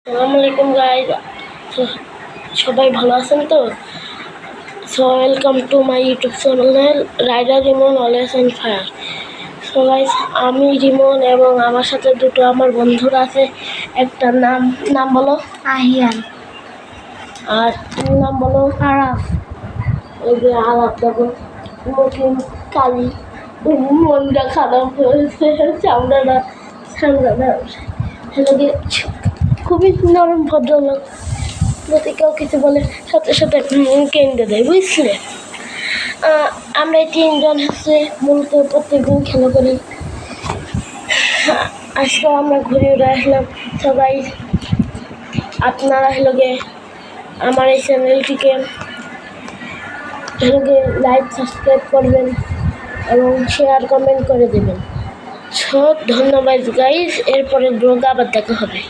আসসালামু আলাইকুম গাইজ, সবাই ভালো আছেন তো? So welcome to my YouTube channel Rider Rimon always on fire. So guys, আমি রিমন এবং আমার সাথে দুটো আমার বন্ধুরা আছে। একটা নাম বলো। আহিয়ান। আর তুমি নাম বলো। আরাফ। এই যে আলাপ দেখো, নতুন কালি, মনটা খারাপ হয়েছে, চামড়াটা হ্যালো গিয়ে খুবই নরম ভদ্রলোক, যদি কেউ কিছু বলে সাথে সাথে কেন্দ্রে দেয়, বুঝলে? আমরা এই তিনজন হচ্ছে মূলত প্রত্যেকদিন খেলা করি। আজকে আমরা ঘুরে উড়ে আসলাম। সবাই আপনারা আমার এই চ্যানেলটিকে লাইক সাবস্ক্রাইব করবেন এবং শেয়ার কমেন্ট করে দেবেন। সব ধন্যবাদ গাইস, এরপরে ব্লগে আবার দেখা হবে।